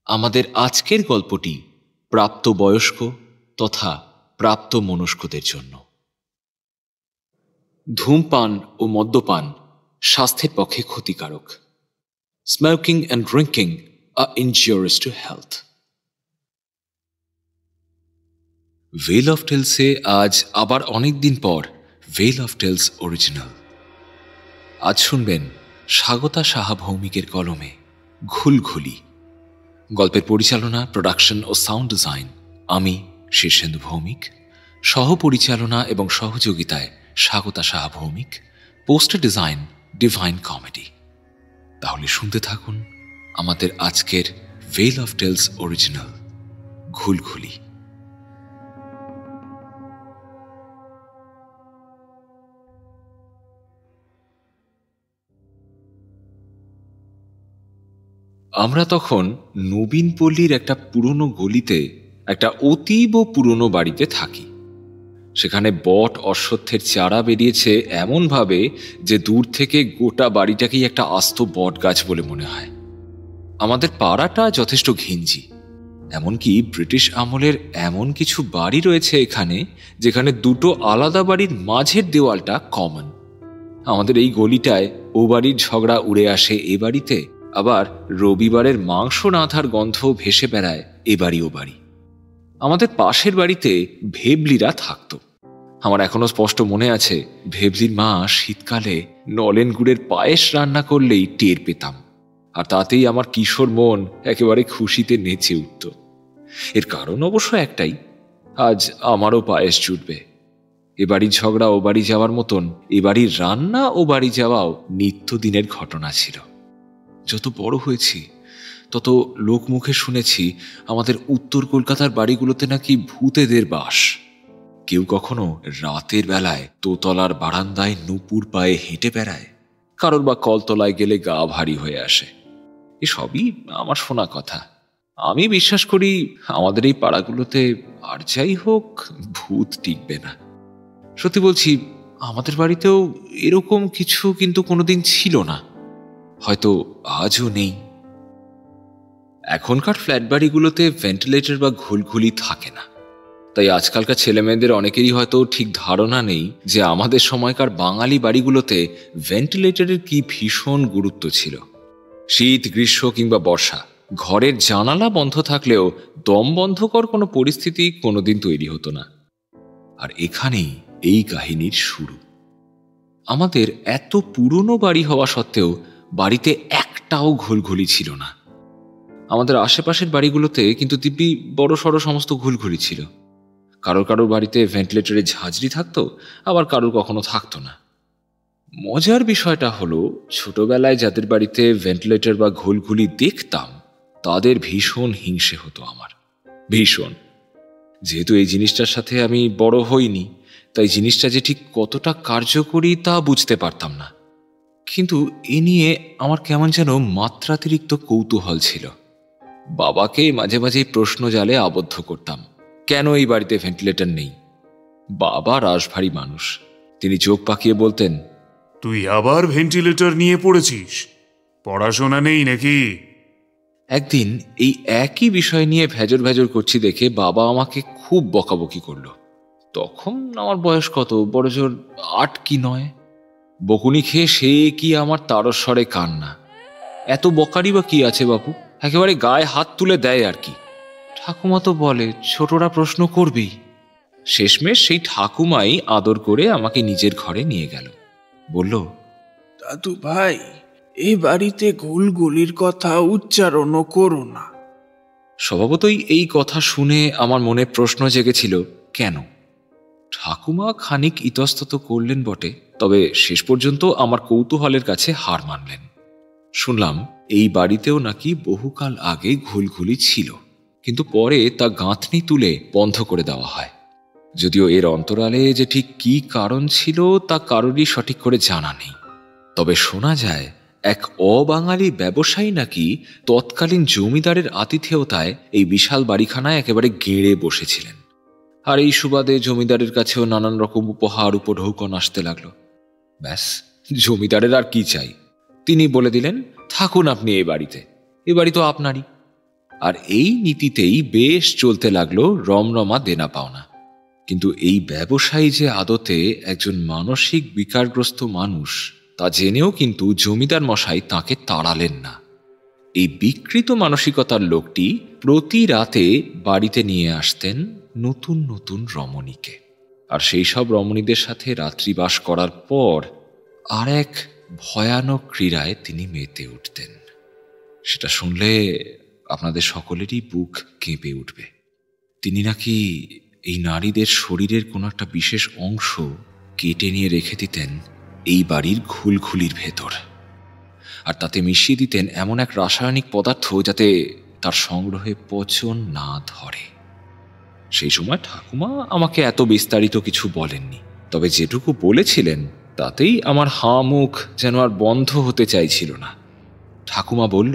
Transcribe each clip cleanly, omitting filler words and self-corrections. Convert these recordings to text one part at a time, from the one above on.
আমাদের আজকের গল্পটি প্রাপ্তবয়স্ক তথা প্রাপ্ত মনস্কদের জন্য। ধূমপান ও মদ্যপান স্বাস্থ্যের পক্ষে ক্ষতিকারক। Smoking and drinking are injurious to health. ভেল অফ টেলসে আজ আবার অনেক দিন পর ভেল অফ টেলস অরিজিনাল। আজ শুনবেন স্বাগতা সাহা ভৌমিকের কলমে ঘুলঘুলি। গল্পের পরিচালনা, প্রোডাকশন ও সাউন্ড ডিজাইন আমি শীর্ষেন্দু ভৌমিক, সহ পরিচালনা এবং সহযোগিতায় Swagata Saha Bhowmik, poster design divine comedy. তাহলে শুনতে থাকুন আমাদের আজকের ভেল অফ টেলস অরিজিনাল ঘুলঘুলি। আমরা তখন নবীনপল্লীর একটা পুরনো গলিতে একটা অতীব পুরনো বাড়িতে থাকি। সেখানে বট অশ্বত্থের চারা বেরিয়েছে এমনভাবে যে দূর থেকে গোটা বাড়িটাকেই একটা আস্ত বট গাছ বলে মনে হয়। আমাদের পাড়াটা যথেষ্ট ঘিঞ্জি, এমনকি ব্রিটিশ আমলের এমন কিছু বাড়ি রয়েছে এখানে যেখানে দুটো আলাদা বাড়ির মাঝের দেওয়ালটা কমন। আমাদের এই গলিটায় ও বাড়ির ঝগড়া উড়ে আসে এ বাড়িতে, আবার রবিবারের মাংস রাঁধার গন্ধ ভেসে বেড়ায় এ বাড়ি ও বাড়ি। আমাদের পাশের বাড়িতে ভেবলিরা থাকত। আমার এখনো স্পষ্ট মনে আছে, ভেবলির মা শীতকালে নলেন গুড়ের পায়েস রান্না করলেই টের পেতাম, আর তাতেই আমার কিশোর মন একেবারে খুশিতে নেচে উঠত। এর কারণ অবশ্য একটাই, আজ আমারও পায়েস জুটবে। এ বাড়ির ঝগড়া ও বাড়ি যাওয়ার মতন এ বাড়ির রান্না ও বাড়ি যাওয়াও নিত্যদিনের ঘটনা ছিল। যত বড় হয়েছি তত লোকমুখে শুনেছি আমাদের উত্তর কলকাতার বাড়িগুলোতে নাকি ভূতেদের বাস। কেউ কখনো রাতের বেলায় দোতলার বারান্দায় নুপুর পায়ে হেঁটে বেড়ায়, কারোর বা কলতলায় গেলে গা ভারী হয়ে আসে। এসবই আমার শোনা কথা। আমি বিশ্বাস করি আমাদের এই পাড়াগুলোতে আর যাই হোক ভূত টিকবে না। সত্যি বলছি, আমাদের বাড়িতেও এরকম কিছু কিন্তু কোনোদিন ছিল না, হয়তো আজও নেই। এখনকার ফ্ল্যাট বাড়িগুলোতে ভেন্টিলেটর বা ঘুলঘুলি থাকে না, তাই আজকালকার ছেলেমেয়েদের অনেকেরই হয়তো ঠিক ধারণা নেই যে আমাদের সময়কার বাঙালি বাড়িগুলোতে ভেন্টিলেটরের কি ভীষণ গুরুত্ব ছিল। শীত, গ্রীষ্ম কিংবা বর্ষা, ঘরের জানালা বন্ধ থাকলেও দম বন্ধকর কোনো পরিস্থিতি কোনোদিন তৈরি হতো না। আর এখানেই এই কাহিনীর শুরু। আমাদের এত পুরনো বাড়ি হওয়া সত্ত্বেও বাড়িতে একটাও ঘুলঘুলি ছিল না। আমাদের আশেপাশের বাড়িগুলোতে কিন্তু দিব্যি বড় সড়ো সমস্ত ঘুলঘুলি ছিল। কারোর কারোর বাড়িতে ভেন্টিলেটরের ঝাঁঝরি থাকতো, আবার কারোর কখনো থাকতো না। মজার বিষয়টা হলো, ছোটবেলায় যাদের বাড়িতে ভেন্টিলেটর বা ঘুলঘুলি দেখতাম তাদের ভীষণ হিংসে হতো আমার, ভীষণ। যেহেতু এই জিনিসটার সাথে আমি বড় হইনি, তাই জিনিসটা যে ঠিক কতটা কার্যকরী তা বুঝতে পারতাম না। কিন্তু এ নিয়ে আমার কেমন যেন মাত্রাতিরিক্ত কৌতূহল ছিল। বাবাকে মাঝে মাঝে প্রশ্ন জালে আবদ্ধ করতাম, কেন এই বাড়িতে ভেন্টিলেটর নেই। বাবা রাশভারী মানুষ, তিনি চোখ পাকিয়ে বলতেন, তুই আবার ভেন্টিলেটর নিয়ে পড়েছিস? পড়াশোনা নেই নাকি? একদিন এই একই বিষয় নিয়ে ভেজর ভেজর করছি দেখে বাবা আমাকে খুব বকাবকি করল। তখন আমার বয়স কত, বড়জোর 8 কি 9। বকুনি খেয়ে সে কি আমার তারস্বরে কান্না। এত বকারি বা কি আছে বাপু, একেবারে গায়ে হাত তুলে দেয় আর কি। ঠাকুমা তো বলে ছোটরা প্রশ্ন করবেই। শেষমেশ সেই ঠাকুমাই আদর করে আমাকে নিজের ঘরে নিয়ে গেল। বলল, দাদু ভাই, এই বাড়িতে ঘুলঘুলির কথা উচ্চারণও করো না। স্বভাবতই এই কথা শুনে আমার মনে প্রশ্ন জেগেছিল, কেন? ঠাকুমা খানিক ইতস্তত করলেন বটে, তবে শেষ পর্যন্ত আমার কৌতূহলের কাছে হার মানলেন। শুনলাম এই বাড়িতেও নাকি বহুকাল আগে ঘুলঘুলি ছিল, কিন্তু পরে তা গাঁথনি তুলে বন্ধ করে দেওয়া হয়। যদিও এর অন্তরালে যে ঠিক কি কারণ ছিল তা কারোরই সঠিক করে জানা নেই। তবে শোনা যায় এক অবাঙালি ব্যবসায়ী নাকি তৎকালীন জমিদারের আতিথেয়তায় এই বিশাল বাড়িখানায় একেবারে গেড়ে বসেছিলেন। আর এই সুবাদে জমিদারের কাছেও নানান রকম উপহার উপঢৌকন আসতে লাগলো। ব্যাস, জমিদারের আর কি চাই? তিনি বলে দিলেন, থাকুন আপনি এই বাড়িতে, এ বাড়ি তো আপনারই। আর এই নীতিতেই বেশ চলতে লাগলো রমরমা দেনা পাওনা। কিন্তু এই ব্যবসায়ী যে আদতে একজন মানসিক বিকারগ্রস্ত মানুষ তা জেনেও কিন্তু জমিদার মশাই তাকে তাড়ালেন না। এই বিকৃত মানসিকতার লোকটি প্রতি রাতে বাড়িতে নিয়ে আসতেন নতুন নতুন রমণীকে, আর সেই সব রমণীদের সাথে রাত্রিবাস করার পর আর এক ভয়ানক ক্রীড়ায় তিনি মেতে উঠতেন। সেটা শুনলে আপনাদের সকলেরই বুক কেঁপে উঠবে। তিনি নাকি এই নারীদের শরীরের কোনো একটা বিশেষ অংশ কেটে নিয়ে রেখে দিতেন এই বাড়ির ঘুলঘুলির ভেতর, আর তাতে মিশিয়ে দিতেন এমন এক রাসায়নিক পদার্থ যাতে তার সংগ্রহে পচন না ধরে। সেই সময় ঠাকুমা আমাকে এত বিস্তারিত কিছু বলেননি, তবে যেটুকু বলেছিলেন তাতেই আমার হাঁ মুখ যেন আর বন্ধ হতে চাইছিল না। ঠাকুমা বলল,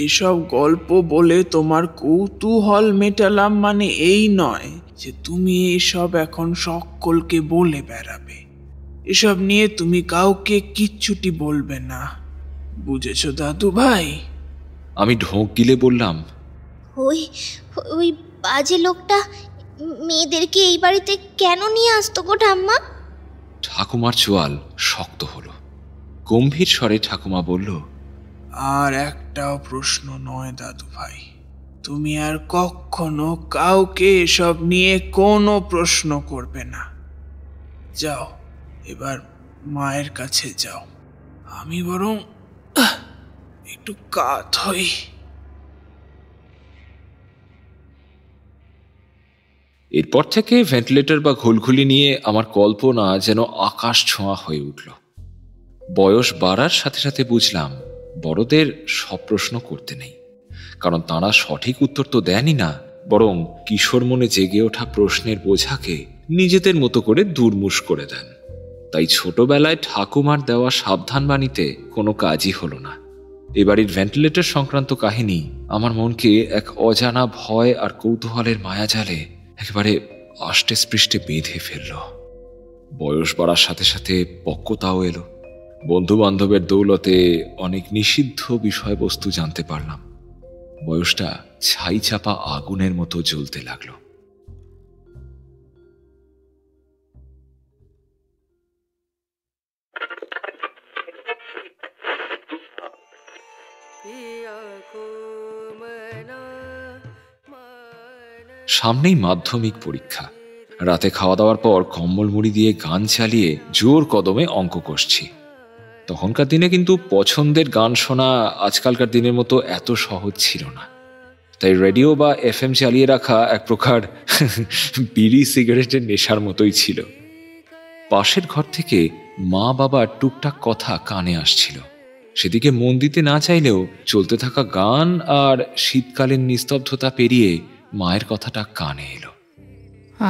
এসব গল্প বলে তোমার কৌতূহল মেটালাম মানে এই নয় যে তুমি এসব এখন সকলকে বলে বেড়াবে। এসব নিয়ে তুমি কাউকে কিচ্ছুটি বলবে না, বুঝেছো দাদু ভাই? আমি ঢোক গিলে বললাম, ওই ওই বাজে লোকটা মেয়েদেরকে এই বাড়িতে কেন নিয়ে আসতো গো ঠাম্মা? ঠাকুমার চোয়াল শক্ত হলো। গম্ভীর স্বরে ঠাকুমা বলল, আর একটাও প্রশ্ন নয় দাদু ভাই, তুমি আর কখনো কাউকে এসব নিয়ে কোনো প্রশ্ন করবে না। যাও, এবার মায়ের কাছে যাও, আমি বরং একটু কাত হই। এরপর থেকে ভেন্টিলেটর বা ঘুলঘুলি নিয়ে আমার কল্পনা যেন আকাশ ছোঁয়া হয়ে উঠল। বয়স বাড়ার সাথে সাথে বুঝলাম বড়দের সব প্রশ্ন করতে নেই, কারণ তাঁরা সঠিক উত্তর তো দেনই না, বরং কিশোর মনে জেগে ওঠা প্রশ্নের বোঝাকে নিজেদের মতো করে দুর্মুষ করে দেন। তাই ছোটবেলায় ঠাকুমার দেওয়া সাবধান বাণীতে কোনো কাজই হলো না। এবাড়ির ভেন্টিলেটর সংক্রান্ত কাহিনী আমার মনকে এক অজানা ভয় আর কৌতূহলের মায়াজালে একেবারে আষ্টে স্পৃষ্টে বেঁধে ফেলল। বয়স বাড়ার সাথে সাথে পক্কতাও এলো। বন্ধু বান্ধবের দৌলতে অনেক নিষিদ্ধ বিষয়বস্তু জানতে পারলাম। বয়সটা ছাই চাপা আগুনের মতো জ্বলতে লাগলো। সামনেই মাধ্যমিক পরীক্ষা। রাতে খাওয়া দাওয়ার পর কম্বল মুড়ি দিয়ে গান চালিয়ে জোর কদমে অঙ্ক কষছি। তখনকার দিনে কিন্তু পছন্দের গান শোনা আজকালকার দিনের মতো এত সহজ ছিল না, তাই রেডিও বা FM চালিয়ে রাখা এক প্রকার বিড়ি সিগারেটের নেশার মতোই ছিল। পাশের ঘর থেকে মা বাবার টুকটাক কথা কানে আসছিল। সেদিকে মন দিতে না চাইলেও চলতে থাকা গান আর শীতকালীন নিস্তব্ধতা পেরিয়ে মায়ের কথাটা কানে এলো।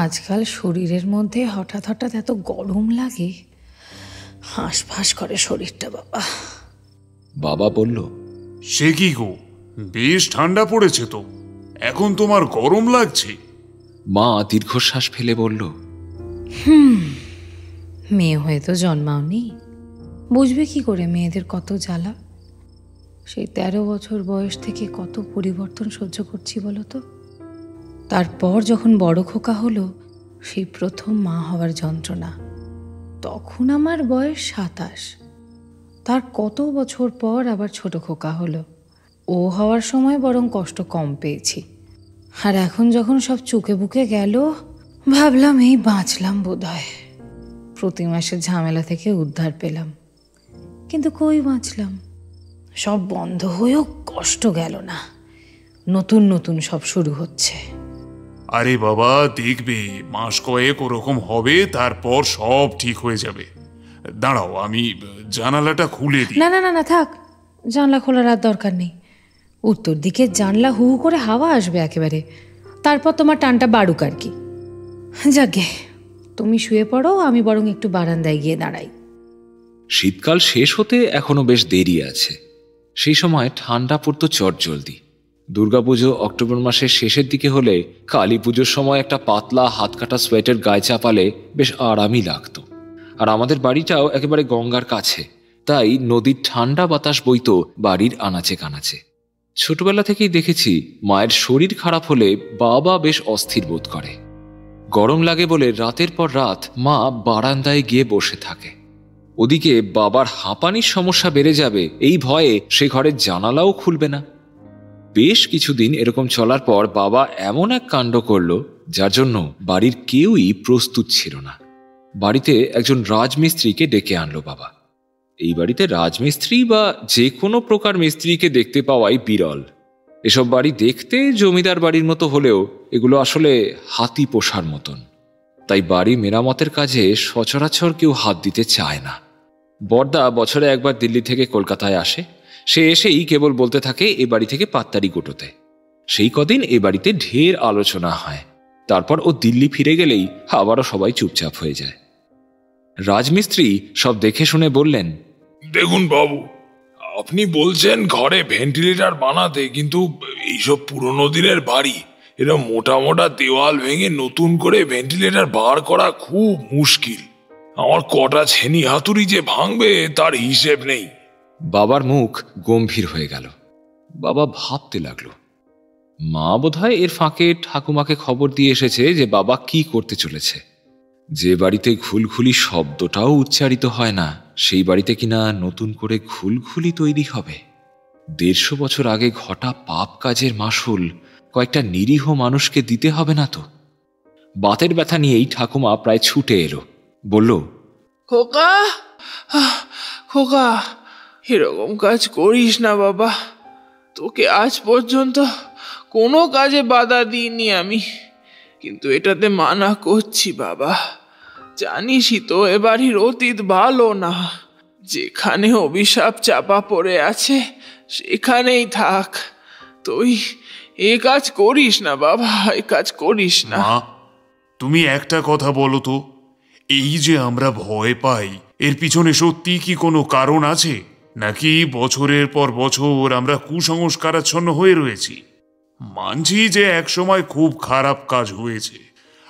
আজকাল শরীরের মধ্যে হঠাৎ হঠাৎ এত গরম লাগে, হাঁসফাঁস করে শরীরটা বাবা। বাবা বলল, সে কি গো, বেশ ঠান্ডা পড়েছে তো, এখন তোমার গরম লাগছে? মা দীর্ঘশ্বাস ফেলে বলল, মেয়ে হয়ে তো জন্মাওনি, বুঝবে কি করে মেয়েদের কত জ্বালা। সেই 13 বছর বয়স থেকে কত পরিবর্তন সহ্য করছি বলো তো। তারপর যখন বড় খোকা হলো, সেই প্রথম মা হওয়ার যন্ত্রণা, তখন আমার বয়স 27। তার কত বছর পর আবার ছোট খোকা হলো, ও হওয়ার সময় বরং কষ্ট কম পেয়েছি। আর এখন যখন সব চুকে বুকে গেল, ভাবলাম এই বাঁচলাম বোধহয়, প্রতি মাসের ঝামেলা থেকে উদ্ধার পেলাম। কিন্তু কই বাঁচলাম, সব বন্ধ হয়েও কষ্ট গেল না, নতুন নতুন সব শুরু হচ্ছে। আরে বাবা, দেখবে মাস কয়েক ওরকম হবে, তারপর সব ঠিক হয়ে যাবে। দাঁড়াও, আমি জানালাটা খুলে দিই। না না না না, থাক, জানলা খোলার আর দরকার নেই। উত্তর দিকে জানলা হু হু করে হাওয়া আসবে একেবারে, তারপর তোমার টানটা বাড়ুক আর কি। যাকে, তুমি শুয়ে পড়ো, আমি বরং একটু বারান্দায় গিয়ে দাঁড়াই। শীতকাল শেষ হতে এখনো বেশ দেরি আছে। সেই সময় ঠান্ডা পড়তো চটজলদি। দুর্গাপুজো অক্টোবর মাসের শেষের দিকে হলে কালী পুজোর সময় একটা পাতলা হাত কাটা সোয়েটার গায়ে চাপালে বেশ আরামই লাগতো। আর আমাদের বাড়িটাও একেবারে গঙ্গার কাছে, তাই নদীর ঠান্ডা বাতাস বইতো বাড়ির আনাচে কানাচে। ছোটবেলা থেকেই দেখেছি মায়ের শরীর খারাপ হলে বাবা বেশ অস্থির বোধ করে। গরম লাগে বলে রাতের পর রাত মা বারান্দায় গিয়ে বসে থাকে। ওদিকে বাবার হাঁপানির সমস্যা বেড়ে যাবে এই ভয়ে সে ঘরের জানালাও খুলবে না। বেশ কিছুদিন এরকম চলার পর বাবা এমন এক কাণ্ড করল যার জন্য বাড়ির কেউই প্রস্তুত ছিল না। বাড়িতে একজন রাজমিস্ত্রিকে ডেকে আনলো বাবা। এই বাড়িতে রাজমিস্ত্রি বা যে কোনো প্রকার মিস্ত্রিকে দেখতে পাওয়াই বিরল। এসব বাড়ি দেখতে জমিদার বাড়ির মতো হলেও এগুলো আসলে হাতি পোষার মতন, তাই বাড়ি মেরামতের কাজে সচরাচর কেউ হাত দিতে চায় না। বড়দা বছরে একবার দিল্লি থেকে কলকাতায় আসে। সে এসেই কেবল বলতে থাকে এ বাড়ি থেকে পাত্তারি গোটোতে। সেই কদিন এ বাড়িতে ঢের আলোচনা হয়, তারপর ও দিল্লি ফিরে গেলেই আবারও সবাই চুপচাপ হয়ে যায়। রাজমিস্ত্রি সব দেখে শুনে বললেন, দেখুন বাবু, আপনি বলছেন ঘরে ভেন্টিলেটর বানাতে, কিন্তু এইসব পুরনো দিনের বাড়ি, এরা মোটা মোটা দেওয়াল ভেঙে নতুন করে ভেন্টিলেটর বার করা খুব মুশকিল। আমার কটা ছেনি হাতুড়ি যে ভাঙবে তার হিসেব নেই। বাবার মুখ গম্ভীর হয়ে গেল। বাবা ভাবতে লাগলো। মা বোধহয় এর ফাঁকে ঠাকুমাকে খবর দিয়ে এসেছে যে বাবা কি করতে চলেছে। যে বাড়িতে ঘুলঘুলি শব্দটাও উচ্চারিত হয় না, সেই বাড়িতে কিনা নতুন করে ঘুলঘুলি তৈরি হবে। 150 বছর আগে ঘটা পাপ কাজের মাসুল কয়েকটা নিরীহ মানুষকে দিতে হবে না তো? বাতের ব্যথা নিয়েই ঠাকুমা প্রায় ছুটে এলো, বলল, খোকা, খোকা, এরকম কাজ করিস না বাবা। তোকে আজ পর্যন্ত কোনো কাজে বাধা দিইনি আমি, কিন্তু এটাতে মানা করছি বাবা। জানিসই তো এ বাড়ির অতীত ভালো না। যেখানে অভিশাপ চাপা পড়ে আছে সেখানেই থাক। তুই এ কাজ করিস না বাবা, এ কাজ করিস না। মা, তুমি একটা কথা বলো তো, এই যে আমরা ভয় পাই এর পিছনে সত্যি কি কোনো কারণ আছে, নাকি বছরের পর বছর আমরা কুসংস্কারাচ্ছন্ন হয়ে রয়েছি? মানছি যে একসময় খুব খারাপ কাজ হয়েছে,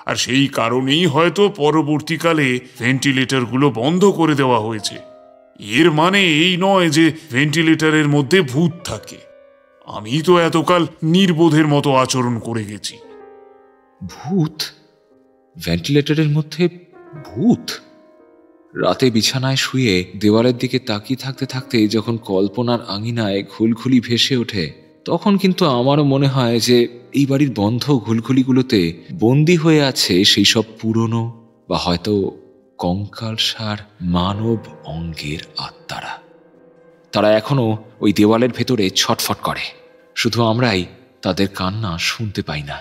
আর সেই কারণেই হয়তো পরবর্তীকালে ভেন্টিলেটরগুলো বন্ধ করে দেওয়া হয়েছে। এর মানে এই নয় যে ভেন্টিলেটরের মধ্যে ভূত থাকে। আমি তো এতকাল নির্বোধের মতো আচরণ করে গেছি। ভূত? ভেন্টিলেটরের মধ্যে ভূত? রাতে বিছানায় শুয়ে দেওয়ালের দিকে তাকিয়ে থাকতে থাকতে যখন কল্পনার আঙিনায় ঘুলঘুলি ভেসে ওঠে, তখন কিন্তু আমারও মনে হয় যে এই বাড়ির বন্ধ ঘুলঘুলিগুলোতে বন্দী হয়ে আছে সেই সব পুরনো বা হয়তো কঙ্কালসার মানব অঙ্গের আত্মারা। তারা এখনো ওই দেওয়ালের ভেতরে ছটফট করে, শুধু আমরাই তাদের কান্না শুনতে পাই না।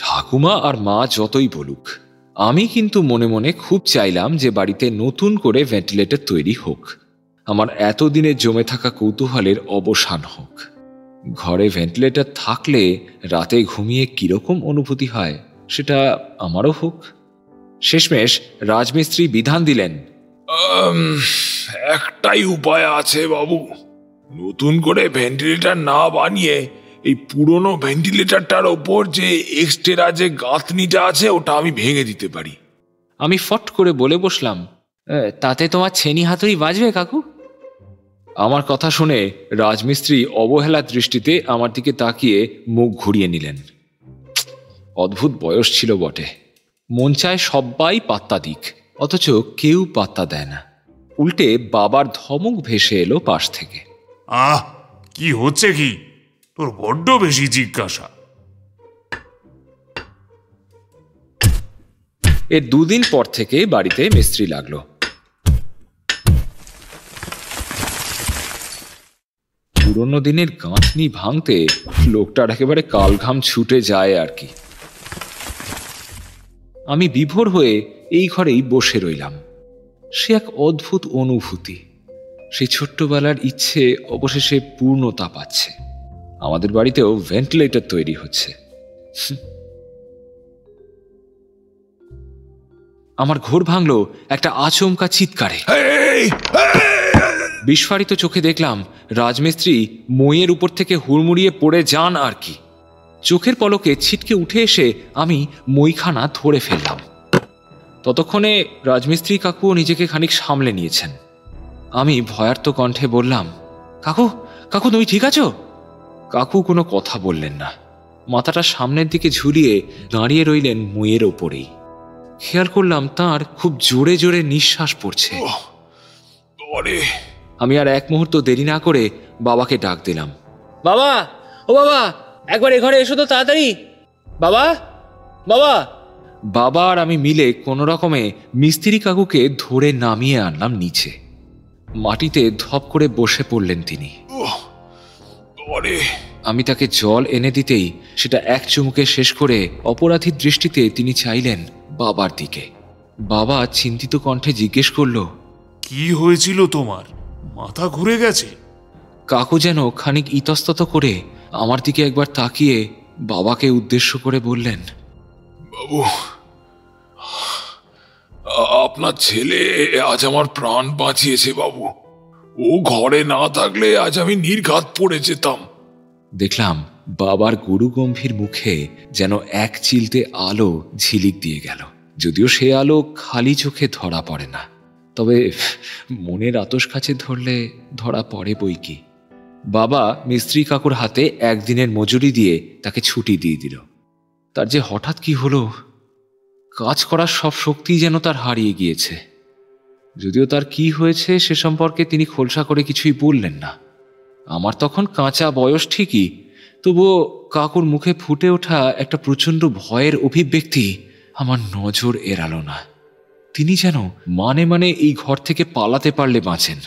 ঠাকুমা আর মা যতই বলুক, আমি কিন্তু মনে মনে খুব চাইলাম যে বাড়িতে নতুন করে ভেন্টিলেটর তৈরি হোক। আমার এতদিনের জমে থাকা কৌতূহলের অবসান হোক। ঘরে ভেন্টিলেটর থাকলে রাতে ঘুমিয়ে কিরকম অনুভূতি হয় সেটা আমারও হোক। শেষমেশ রাজমিস্ত্রি বিধান দিলেন, একটাই উপায় আছে বাবু। নতুন করে ভেন্টিলেটর না বানিয়ে এই পুরনো ভেন্টিলেটরটার ওপর যে এক্সট্রা যে গাঁথনিটা আছে ওটা আমি ভেঙে দিতে পারি। আমি ফট করে বলে বসলাম, তাতে তোমার ছেনি হাতুড়ি বাজবে কাকু? আমার কথা শুনে রাজমিস্ত্রি অবহেলার দৃষ্টিতে আমার দিকে তাকিয়ে মুখ ঘুরিয়ে নিলেন। অদ্ভুত বয়স ছিল বটে। মন চায় সবাই পাত্তা দিক, অথচ কেউ পাত্তা দেয় না। উল্টে বাবার ধমক ভেসে এলো পাশ থেকে, কি হচ্ছে কি? তোর বড্ড বেশি জিজ্ঞাসা। এর 2 দিন পর থেকে বাড়িতে মিস্ত্রি লাগলো। পুরনো দিনের গাঁথনি ভাঙতে লোকটার একেবারে কালঘাম ছুটে যায় আর কি। আমি বিভোর হয়ে এই ঘরেই বসে রইলাম। সে এক অদ্ভুত অনুভূতি। সেই ছোট্টবেলার ইচ্ছে অবশেষে পূর্ণতা পাচ্ছে। আমাদের বাড়িতেও ভেন্টিলেটর তৈরি হচ্ছে। আমার ঘোর ভাঙলো একটা আচমকা চিৎকারে। বিস্ফারিত চোখে দেখলাম রাজমিস্ত্রি মইয়ের উপর থেকে হুড়মুড়িয়ে পড়ে যান আর কি। চোখের পলকে ছিটকে উঠে এসে আমি মইখানা ধরে ফেললাম। ততক্ষণে রাজমিস্ত্রি কাকুও নিজেকে খানিক সামলে নিয়েছেন। আমি ভয়ার্ত কণ্ঠে বললাম, কাকু কাকু তুমি ঠিক আছো? কাকু কোনো কথা বললেন না, মাথাটা সামনের দিকে ঝুলিয়ে দাঁড়িয়ে রইলেন মুয়ের ওপরেই। খেয়াল করলাম তার খুব জোরে জোরে নিঃশ্বাস পড়ছে। আমি আর এক মুহূর্ত দেরি না করে বাবাকে ডাক দিলাম, বাবা, ও বাবা, একবার এ ঘরে এসো তো তাড়াতাড়ি। বাবা, বাবা। বাবা আর আমি মিলে কোনো রকমে মিস্ত্রি কাকুকে ধরে নামিয়ে আনলাম নিচে। মাটিতে ধপ করে বসে পড়লেন তিনি। আমি তাকে জল এনে দিতেই সেটা এক চুমুকে শেষ করে অপরাধীর দৃষ্টিতে তিনি চাইলেন বাবার দিকে। বাবা চিন্তিত কণ্ঠে জিজ্ঞেস করল, কি হয়েছিল তোমার? মাথা ঘুরে গেছে? কাকু যেন খানিক ইতস্তত করে আমার দিকে একবার তাকিয়ে বাবাকে উদ্দেশ্য করে বললেন, বাবু, আপনার ছেলে আজ আমার প্রাণ বাঁচিয়েছে বাবু। ও ঘরে না থাকলে আজ আমি নির্ঘাত পড়ে যেতাম। দেখলাম বাবার গুরু গম্ভীর মুখে যেন এক চিলতে আলো ঝিলিক দিয়ে গেল। যদিও সে আলো খালি চোখে ধরা পড়ে না, তবে মনের আতস কাছে ধরলে ধরা পড়ে বই কি। বাবা মিস্ত্রি কাকুর হাতে একদিনের মজুরি দিয়ে তাকে ছুটি দিয়ে দিল। তার যে হঠাৎ কি হলো, কাজ করার সব শক্তি যেন তার হারিয়ে গিয়েছে। যদিও তার কি হয়েছে সে সম্পর্কে তিনি খোলসা করে কিছুই বললেন না। আমার তখন কাঁচা বয়স ঠিকই, তবুও কাকুর মুখে ফুটে ওঠা একটা প্রচণ্ড ভয়ের অভিব্যক্তি আমার নজর এড়ালো না। তিনি যেন মানে মানে এই ঘর থেকে পালাতে পারলে বাঁচেন।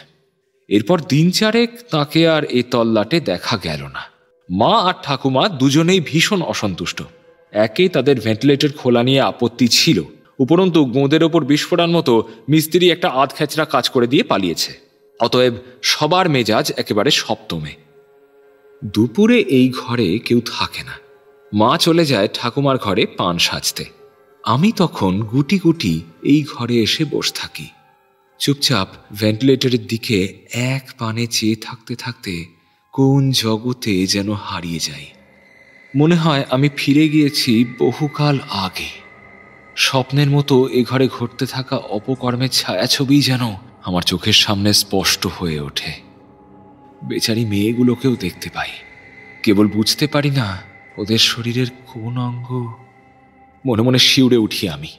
এরপর দিন চারেক তাকে আর এ তল্লাটে দেখা গেল না। মা আর ঠাকুমা দুজনেই ভীষণ অসন্তুষ্ট। একে তাদের ভেন্টিলেটর খোলা নিয়ে আপত্তি ছিল, উপরন্তু গোঁদের ওপর বিস্ফোরণ মতো মিস্ত্রি একটা আধ খেচড়া কাজ করে দিয়ে পালিয়েছে। অতএব সবার মেজাজ একেবারে সপ্তমে। দুপুরে এই ঘরে কেউ থাকে না। মা চলে যায় ঠাকুমার ঘরে পান সাজতে। আমি তখন গুটি গুটি এই ঘরে এসে বসে থাকি। চুপচাপ ভেন্টিলেটরের দিকে এক পানে চেয়ে থাকতে থাকতে কোন জগতে যেন হারিয়ে যাই। মনে হয় আমি ফিরে গিয়েছি বহুকাল আগে। স্বপ্নের মতো এ ঘরে ঘটতে থাকা অপকর্মের ছায়াছবি যেন আমার চোখের সামনে স্পষ্ট হয়ে ওঠে। বেচারি মেয়েগুলোকেও দেখতে পাই, কেবল বুঝতে পারি না ওদের শরীরের কোন অঙ্গ। মনে মনে শিউরে উঠি আমি।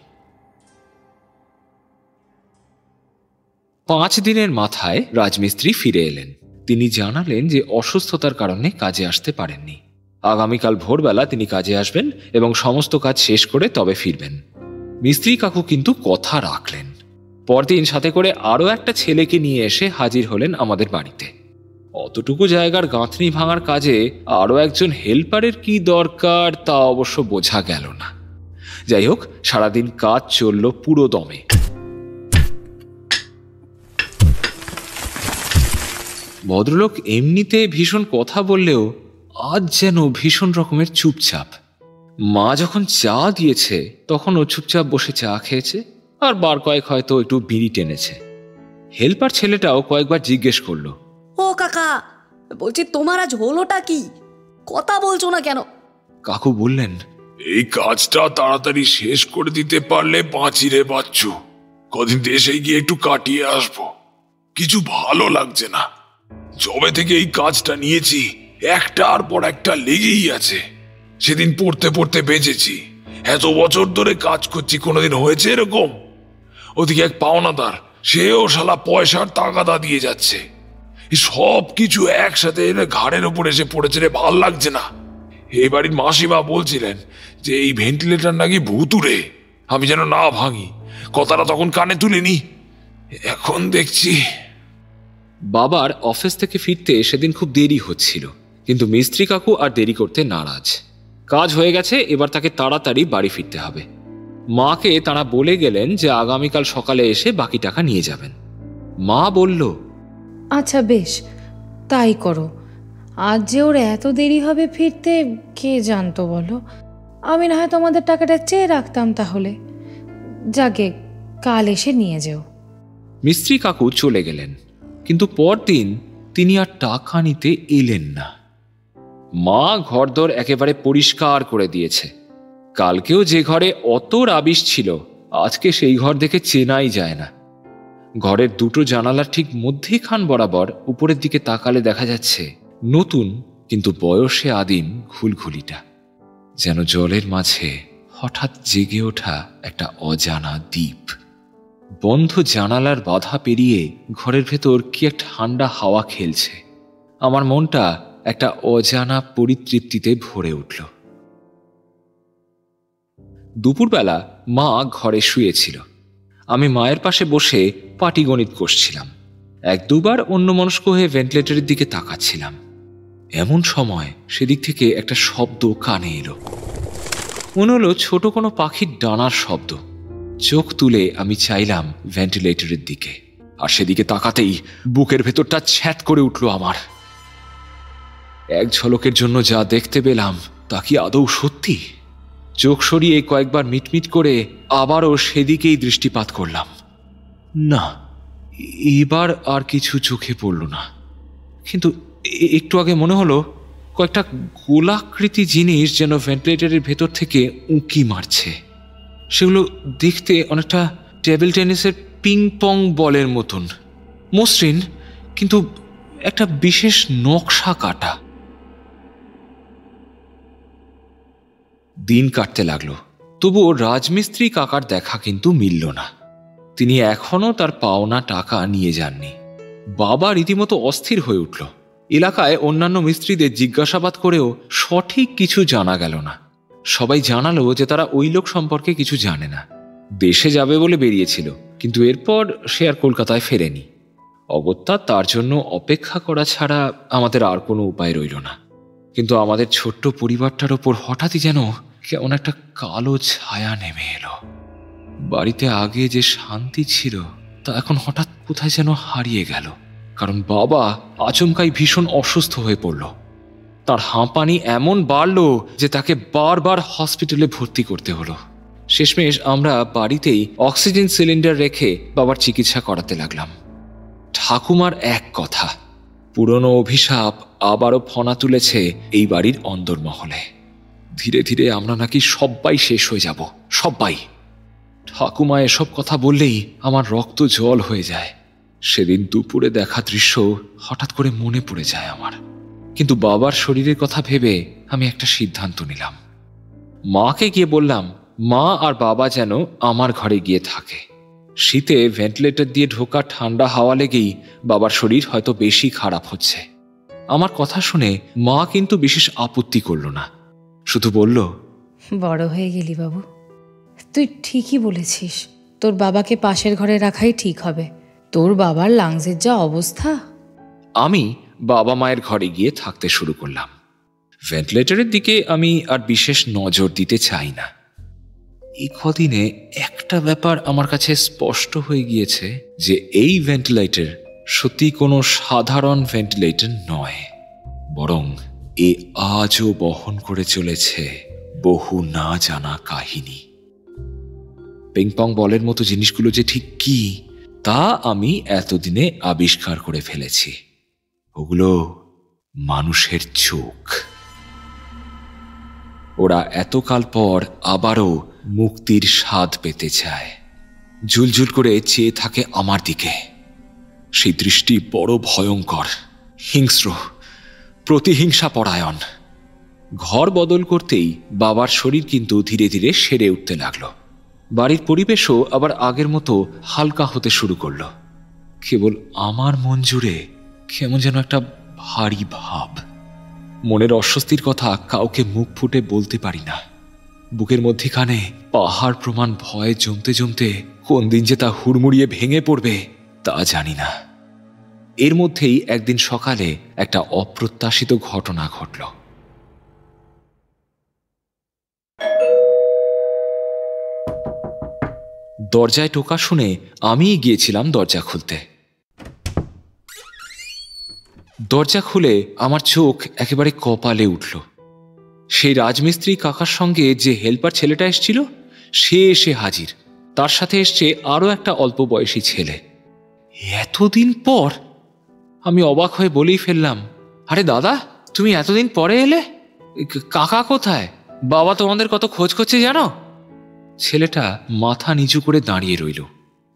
5 দিনের মাথায় রাজমিস্ত্রি ফিরে এলেন। তিনি জানালেন যে অসুস্থতার কারণে কাজে আসতে পারেননি। আগামীকাল ভোরবেলা তিনি কাজে আসবেন এবং সমস্ত কাজ শেষ করে তবে ফিরবেন। মিস্ত্রি কাকু কিন্তু কথা রাখলেন। পরদিন সাথে করে আরও একটা ছেলেকে নিয়ে এসে হাজির হলেন আমাদের বাড়িতে। অতটুকু জায়গার গাঁথনি ভাঙার কাজে আরও একজন হেল্পারের কি দরকার তা অবশ্য বোঝা গেল না। যাই হোক, সারাদিন কাজ চলল পুরো দমে। ভদ্রলোক এমনিতে ভীষণ কথা বললেও আজ যেন ভীষণ রকমের চুপচাপ। মা যখন চা দিয়েছে তখনও চুপচাপ বসে চা খেয়েছে, আর বার কয়েক হয়তো একটু বিড়ি টেনেছে। হেল্পার ছেলেটাও কয়েকবার জিজ্ঞেস করলো, ও কাকা, বলছি তোমার আজ হলোটা কি? কথা বলছো না কেন? কাকু বললেন, এই কাজটা তাড়াতাড়ি শেষ করে দিতে পারলে বাঁচি রে বাচ্চু। কদিন দেশে গিয়ে একটু কাটিয়ে আসবো। কিছু ভালো লাগছে না। যবে থেকে এই কাজটা নিয়েছি একটার পর একটা লেগেই আছে। সেদিন পড়তে পড়তে বেঁচেছি। এত বছর ধরে কাজ করছি, কোনোদিন হয়েছে এরকম? ওদিকে এক পাওনাদার, সেও শালা পয়সার তাগাদা দিয়ে যাচ্ছে। এই সব কিছু একসাথে এনে ঘাড়ের ওপর এসে পড়েছে রে, ভাল লাগছে না। এই বাড়ির মাসিমা বলছিলেন যে এই ভেন্টিলেটর নাকি ভুতুরে। আমি যেন না ভাঙি, কথাটা তখন কানে তুলিনি। এখন দেখছি। বাবার অফিস থেকে ফিরতে সেদিন খুব দেরি হচ্ছিল, কিন্তু মিস্ত্রি কাকু আর দেরি করতে নারাজ। কাজ হয়ে গেছে, এবার তাকে তাড়াতাড়ি বাড়ি ফিরতে হবে। মাকে তারা বলে গেলেন যে আগামীকাল সকালে এসে বাকি টাকা নিয়ে যাবেন। মা বলল, আচ্ছা বেশ, তাই করো। আজ যে ওর এত দেরি হবে ফিরতে, কে জানতো বলো? আমি না হয় তোমাদের টাকাটা চেয়ে রাখতাম তাহলে। যাকে, কাল এসে নিয়ে যেও। মিস্ত্রি কাকু চলে গেলেন, কিন্তু পরদিন তিনি আর টাকা নিতে এলেন না। মা ঘরদোর একেবারে পরিষ্কার করে দিয়েছে। কালকেও যে ঘরে অত রাবিশ ছিল, আজকে সেই ঘর দেখে চেনাই যায় না। ঘরের দুটো জানালার ঠিক মধ্যেখান বরাবর উপরের দিকে তাকালে দেখা যাচ্ছে নতুন কিন্তু বয়সে আদিম ঘুলঘুলিটা, যেন জলের মাঝে হঠাৎ জেগে ওঠা একটা অজানা দ্বীপ। বন্ধ জানালার বাধা পেরিয়ে ঘরের ভেতর কি এক ঠান্ডা হাওয়া খেলছে। আমার মনটা একটা অজানা পরিতৃপ্তিতে ভরে উঠল। দুপুরবেলা মা ঘরে শুয়েছিল। আমি মায়ের পাশে বসে পাটিগণিত কষছিলাম। এক দুবার অন্যমনস্ক হয়ে ভেন্টিলেটরের দিকে তাকাচ্ছিলাম। এমন সময় সেদিক থেকে একটা শব্দ কানে এলো। মনে হলো ছোট কোনো পাখির ডানার শব্দ। চোখ তুলে আমি চাইলাম ভেন্টিলেটরের দিকে, আর সেদিকে তাকাতেই বুকের ভেতরটা ছ্যাঁত করে উঠল আমার। এক ঝলকের জন্য যা দেখতে পেলাম তা কি আদৌ সত্যি? চোখ সরিয়ে কয়েকবার মিটমিট করে আবারও সেদিকেই দৃষ্টিপাত করলাম। না, এবার আর কিছু চোখে পড়ল না, কিন্তু একটু আগে মনে হলো কয়েকটা গোলাকৃতি জিনিস যেন ভেন্টিলেটরের ভেতর থেকে উঁকি মারছে। সেগুলো দেখতে অনেকটা টেবিল টেনিসের পিং পং বলের মতন, মসৃণ কিন্তু একটা বিশেষ নকশা কাটা। দিন কাটতে লাগলো, তবুও রাজমিস্ত্রি কাকার দেখা কিন্তু মিলল না। তিনি এখনো তার পাওনা টাকা নিয়ে যাননি। বাবা রীতিমতো অস্থির হয়ে উঠল। এলাকায় অন্যান্য মিস্ত্রিদের জিজ্ঞাসাবাদ করেও সঠিক কিছু জানা গেল না। সবাই জানালো যে তারা ওই লোক সম্পর্কে কিছু জানে না। দেশে যাবে বলে বেরিয়েছিল, কিন্তু এরপর সে আর কলকাতায় ফেরেনি। অগত্যা তার জন্য অপেক্ষা করা ছাড়া আমাদের আর কোনো উপায় রইল না। কিন্তু আমাদের ছোট্ট পরিবারটার ওপর হঠাৎই যেন কেমন একটা কালো ছায়া নেমে এলো। বাড়িতে আগে যে শান্তি ছিল তা এখন হঠাৎ কোথায় যেন হারিয়ে গেল। কারণ বাবা আচমকাই ভীষণ অসুস্থ হয়ে পড়ল। তার হাঁপানি এমন বাড়ল যে তাকে বারবার হসপিটালে ভর্তি করতে হলো। শেষমেশ আমরা বাড়িতেই অক্সিজেন সিলিন্ডার রেখে বাবার চিকিৎসা করাতে লাগলাম। ঠাকুমার এক কথা, পুরনো অভিশাপ আবারও ফনা তুলেছে এই বাড়ির অন্দরমহলে। ধীরে ধীরে আমরা নাকি সবাই শেষ হয়ে যাব, সবাই। ঠাকুমা এসব কথা বললেই আমার রক্ত জল হয়ে যায়। সেদিন দুপুরে দেখা দৃশ্য হঠাৎ করে মনে পড়ে যায় আমার। কিন্তু বাবার শরীরের কথা ভেবে আমি একটা সিদ্ধান্ত নিলাম। মাকে গিয়ে বললাম মা আর বাবা যেন আমার ঘরে গিয়ে থাকে। শীতে ভেন্টিলেটর দিয়ে ঢোকা ঠান্ডা হাওয়া লেগেই বাবার শরীর হয়তো বেশি খারাপ হচ্ছে। আমার কথা শুনে মা কিন্তু বিশেষ আপত্তি করল না, শুধু বলল, বড় হয়ে গেলি বাবু, তুই ঠিকই বলেছিস। তোর বাবাকে পাশের ঘরে রাখাই ঠিক হবে। তোর বাবার লাংসের যা অবস্থা। আমি বাবা মায়ের ঘরে গিয়ে থাকতে শুরু করলাম। ভেন্টিলেটরের দিকে আমি আর বিশেষ নজর দিতে চাই না। এই কদিনে একটা ব্যাপার আমার কাছে স্পষ্ট হয়ে গিয়েছে যে এই ভেন্টিলেটর সত্যি কোনো সাধারণ ভেন্টিলেটর নয়, বরং এ আজও বহন করে চলেছে বহু না জানা কাহিনী। পিংপং বলের মতো জিনিসগুলো যে ঠিক কি তা আমি এতদিনে আবিষ্কার করে ফেলেছি। ওগুলো মানুষের চোখ। ওরা এতকাল পর আবারও মুক্তির স্বাদ পেতে চায়। ঝুলঝুল করে চেয়ে থাকে আমার দিকে। সেই দৃষ্টি বড় ভয়ঙ্কর, হিংস্র, প্রতিহিংসা পরায়ণ। ঘর বদল করতেই বাবার শরীর কিন্তু ধীরে ধীরে সেরে উঠতে লাগলো। বাড়ির পরিবেশও আবার আগের মতো হালকা হতে শুরু করলো। কেবল আমার মন জুড়ে কেমন যেন একটা ভারী ভাব। মনের অস্বস্তির কথা কাউকে মুখ ফুটে বলতে পারি না। বুকের মধ্যেখানে পাহাড় প্রমাণ ভয় জমতে জমতে কোন দিন যে তা হুড়মুড়িয়ে ভেঙে পড়বে তা জানি না। এর মধ্যেই একদিন সকালে একটা অপ্রত্যাশিত ঘটনা ঘটল। দরজায় টোকা শুনে আমিই গিয়েছিলাম দরজা খুলতে। দরজা খুলে আমার চোখ একেবারে কপালে উঠল। সেই রাজমিস্ত্রি কাকার সঙ্গে যে হেল্পার ছেলেটা এসেছিল সে এসে হাজির। তার সাথে এসছে আরও একটা অল্প বয়সী ছেলে। এতদিন পর! আমি অবাক হয়ে বলেই ফেললাম, আরে দাদা, তুমি এতদিন পরে এলে? কাকা কোথায়? বাবা তোমাদের কত খোঁজ করছে জানো? ছেলেটা মাথা নিচু করে দাঁড়িয়ে রইল।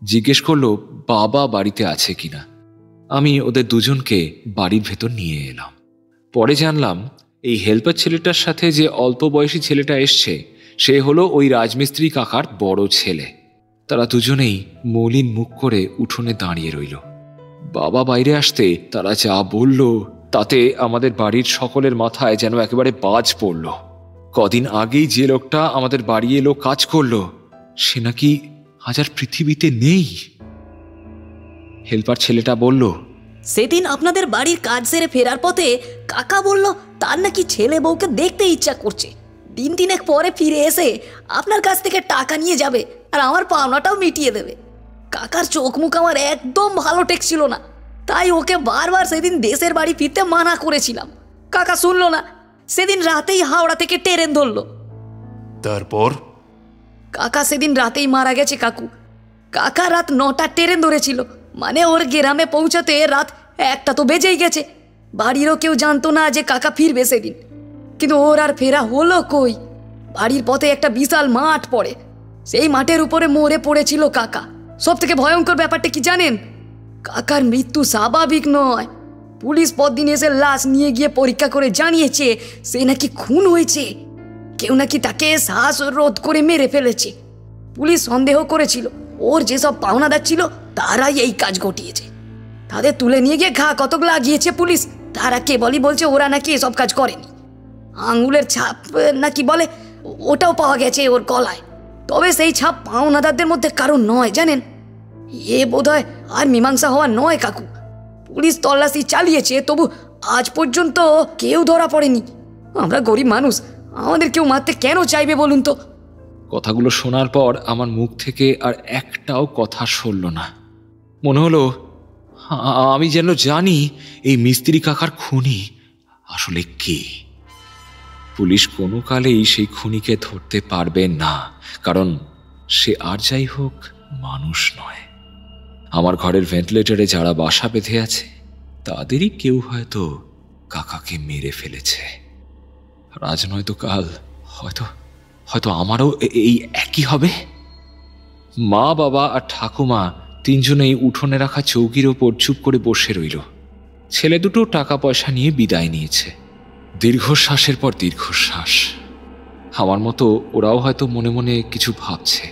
জিজ্ঞেস করলো, বাবা বাড়িতে আছে কিনা। আমি ওদের দুজনকে বাড়ির ভেতর নিয়ে এলাম। পরে জানলাম এই হেল্পার ছেলেটার সাথে যে অল্প বয়সী ছেলেটা এসছে সে হলো ওই রাজমিস্ত্রি কাকার বড় ছেলে। তারা দুজনেই মলিন মুখ করে উঠোনে দাঁড়িয়ে রইল। বাবা বাইরে আসতে তারা যা বলল তাতে আমাদের বাড়ির সকলের মাথায় যেন একেবারে বাজ পড়ল। কদিন আগেই যে লোকটা আমাদের বাড়ি এলো কাজ করলো সে নাকি আজ আর পৃথিবীতে নেই। হেল্পার ছেলেটা বলল, সেদিন আপনাদের বাড়ির কাজ সেরে ফেরার পথে কাকা বলল তার নাকি ছেলে বউকে দেখতে ইচ্ছা করছে। দিন তিনেক পরে ফিরে এসে আপনার কাছ থেকে টাকা নিয়ে যাবে আর আমার পাওনাটাও মিটিয়ে দেবে। কাকার চোখ মুখ আমার একদম ভালো ঠেকছিল না, তাই ওকে বারবার সেদিন দেশের বাড়ি ফিরতে মানা করেছিলাম। কাকা শুনলো না, সেদিন রাতেই হাওড়া থেকে ট্রেন ধরলো। তারপর? কাকা সেদিন রাতেই মারা গেছে কাকু। কাকা রাত 9টার ট্রেন ধরেছিল, মানে ওর গ্রামে পৌঁছাতে রাত 1টা তো বেজেই গেছে। বাড়িরও কেউ জানতো না যে কাকা ফিরবে সেদিন। কিন্তু ওর আর ফেরা হলো কই। বাড়ির পথে একটা বিশাল মাঠ পড়ে, সেই মাঠের উপরে মরে পড়েছিল কাকা। সব থেকে ভয়ঙ্কর ব্যাপারটা কি জানেন? কাকার মৃত্যু স্বাভাবিক নয়। পুলিশ পরদিন এসে লাশ নিয়ে গিয়ে পরীক্ষা করে জানিয়েছে সে নাকি খুন হয়েছে। কেউ নাকি তাকে শ্বাসরোধ করে মেরে ফেলেছে। পুলিশ সন্দেহ করেছিল ওর যেসব পাওনাদার ছিল তারাই এই কাজ ঘটিয়েছে। তাদের তুলে নিয়ে গিয়ে ঘা কতক লাগিয়েছে পুলিশ। তারা কেবলই বলছে ওরা নাকি এসব কাজ করেনি। আঙুলের ছাপ নাকি বলে ওটাও পাওয়া গেছে ওর গলায়। তবে সেই ছাপ পাওনাদারদের মধ্যে কারো নয় জানেন। এ বোধহয় আর মীমাংসা হওয়া নয় কাকু। পুলিশ তল্লাশি চালিয়েছে, তবু আজ পর্যন্ত কেউ ধরা পড়েনি। আমরা গরিব মানুষ, আমাদের কেউ মারতে কেন চাইবে বলুন তো? কথাগুলো শোনার পর আমার মুখ থেকে আর একটাও কথা সরল না। মনে হলো আমি যেন জানি এই মিস্ত্রি কাকার খুনি আসলে কে। পুলিশ কোনো কালেই সেই খুনিকে ধরতে পারবে না, কারণ সে আর যাই হোক মানুষ নয়। আমার ঘরের ভেন্টিলেটরে যারা বাসা বেঁধে আছে তাদেরই কেউ হয়তো কাকাকে মেরে ফেলেছে। আজ নয়তো কাল হয়তো হয়তো আমারও এই একই হবে। মা, বাবা আর ঠাকুমা তিনজনেই উঠোনে রাখা চৌকির ওপর চুপ করে বসে রইল। ছেলে দুটো টাকা পয়সা নিয়ে বিদায় নিয়েছে। দীর্ঘশ্বাসের পর দীর্ঘশ্বাস। আমার মতো ওরাও হয়তো মনে মনে কিছু ভাবছে।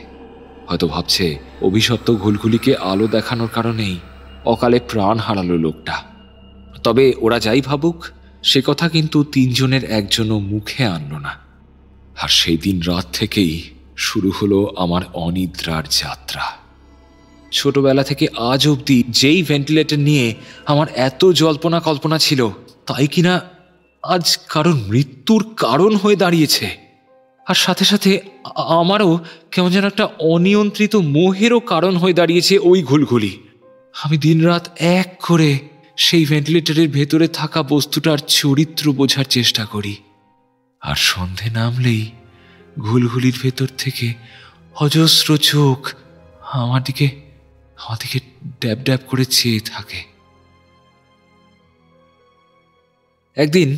হয়তো ভাবছে অভিশপ্ত ঘুলঘুলিকে আলো দেখানোর কারণেই অকালে প্রাণ হারালো লোকটা। তবে ওরা যাই ভাবুক, সে কথা কিন্তু তিনজনের একজনও মুখে আনল না। আর সেই দিন রাত থেকেই শুরু হলো আমার অনিদ্রার যাত্রা। ছোটবেলা থেকে আজ অবধি যেই ভেন্টিলেটর নিয়ে আমার এত জল্পনা কল্পনা ছিল, তাই কিনা আজ কারোর মৃত্যুর কারণ হয়ে দাঁড়িয়েছে। আর সাথে সাথে আমারও কেমন যেন একটা অনিয়ন্ত্রিত মোহেরও কারণ হয়ে দাঁড়িয়েছে ওই ঘুলঘুলি। আমি দিনরাত এক করে সেই ভেন্টিলেটরের ভেতরে থাকা বস্তুটার চরিত্র বোঝার চেষ্টা করি। আর সন্ধে নামলেই ঘুলঘুলির ভেতর থেকে অজস্র চোখ আমার দিকে ড্যাব ড্যাব করে চেয়ে থাকে। একদিন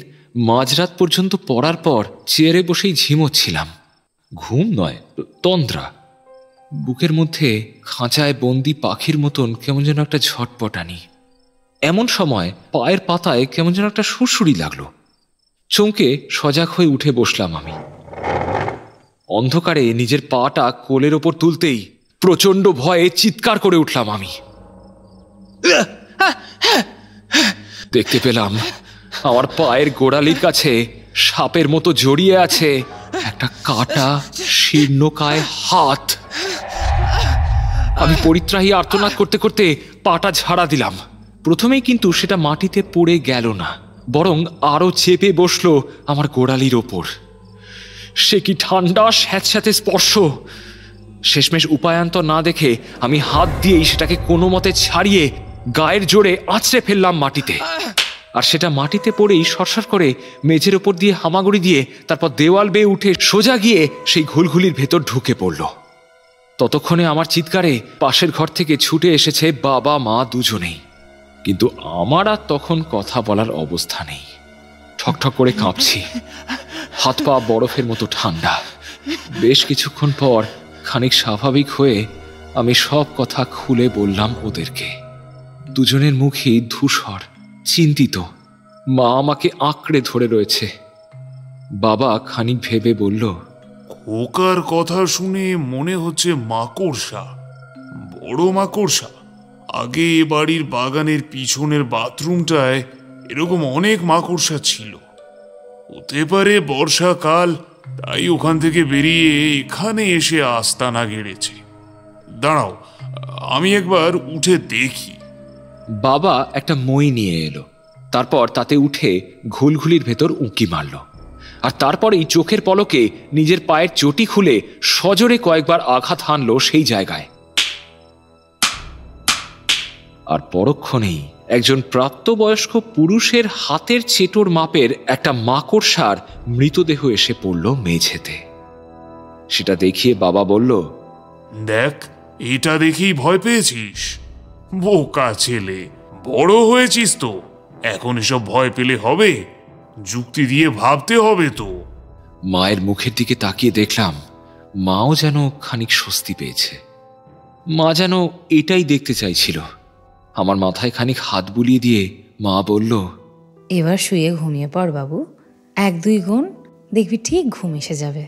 মাঝরাত পর্যন্ত পড়ার পর চেয়ারে বসেই ঝিমোচ্ছিলাম। ঘুম নয়, তন্দ্রা। বুকের মধ্যে খাঁচায় বন্দি পাখির মতন কেমন যেন একটা ঝটপটানি। এমন সময় পায়ের পাতায় কেমন যেন একটা সুরসুরি লাগলো। চমকে সজাগ হয়ে উঠে বসলাম আমি। অন্ধকারে নিজের পাটা কোলের ওপর তুলতেই প্রচণ্ড ভয়ে চিৎকার করে উঠলাম আমি। দেখতে পেলাম আমার পায়ের গোড়ালির কাছে সাপের মতো জড়িয়ে আছে একটা কাটা শীর্ণকায় হাত। আমি পরিত্রাহী আর্তনাদ করতে করতে পাটা ঝাড়া দিলাম। প্রথমেই কিন্তু সেটা মাটিতে পড়ে গেল না, বরং আরো চেপে বসলো আমার গোড়ালির ওপর। সে কি ঠান্ডা স্যাঁতস্যাঁতে স্পর্শ! শেষমেশ উপায়ান্তর না দেখে আমি হাত দিয়েই সেটাকে কোনো মতে ছাড়িয়ে গায়ের জোরে আঁচড়ে ফেললাম মাটিতে। আর সেটা মাটিতে পড়েই সরসর করে মেঝের ওপর দিয়ে হামাগুড়ি দিয়ে তারপর দেওয়াল বেয়ে উঠে সোজা গিয়ে সেই ঘুলঘুলির ভেতর ঢুকে পড়ল। ততক্ষণে আমার চিৎকারে পাশের ঘর থেকে ছুটে এসেছে বাবা মা দুজনেই। কিন্তু আমার আর তখন কথা বলার অবস্থা নেই। ঠকঠক করে কাঁপছি, হাত পা বরফের মতো ঠান্ডা। বেশ কিছুক্ষণ পর খানিক স্বাভাবিক হয়ে আমি সব কথা খুলে বললাম ওদেরকে। দুজনের মুখেই ধূসর, চিন্তিত। মা আমাকে আঁকড়ে ধরে রয়েছে। বাবা খানিক ভেবে বলল, খোকার কথা শুনে মনে হচ্ছে মাকড়সা, বড় মাকড়সা। আগে এ বাড়ির বাগানের পিছনের বাথরুমটায় এরকম অনেক মাকড়সা ছিল। হতে পারে বর্ষাকাল, তাই ওখান থেকে বেরিয়ে এখানে এসে আস্তানা গেড়েছে। দাঁড়াও, আমি একবার উঠে দেখি। বাবা একটা মই নিয়ে এলো। তারপর তাতে উঠে ঘুলঘুলির ভেতর উঁকি মারল, আর তারপরেই চোখের পলকে নিজের পায়ের চটি খুলে সজোরে কয়েকবার আঘাত হানল সেই জায়গায়। আর পরক্ষণেই একজন প্রাপ্তবয়স্ক পুরুষের হাতের চেটোর মাপের একটা মাকড়সার মৃতদেহ এসে পড়ল মেঝেতে। সেটা দেখিয়ে বাবা বলল, দেখ, এটা দেখেই ভয় পেয়েছিস? বোকা ছেলে, বড় হয়েছিস তো, এখন এসব ভয় পেলে হবে? যুক্তি দিয়ে ভাবতে হবে তো। মায়ের মুখের দিকে তাকিয়ে দেখলাম মাও যেন খানিক স্বস্তি পেয়েছে। মা যেন এটাই দেখতে চাইছিল। আমার মাথায় খানিক হাত বুলিয়ে দিয়ে মা বলল, এবার শুয়ে ঘুমিয়ে পড় বাবু, 1-2 গুণ দেখবি ঠিক ঘুম এসে যাবে।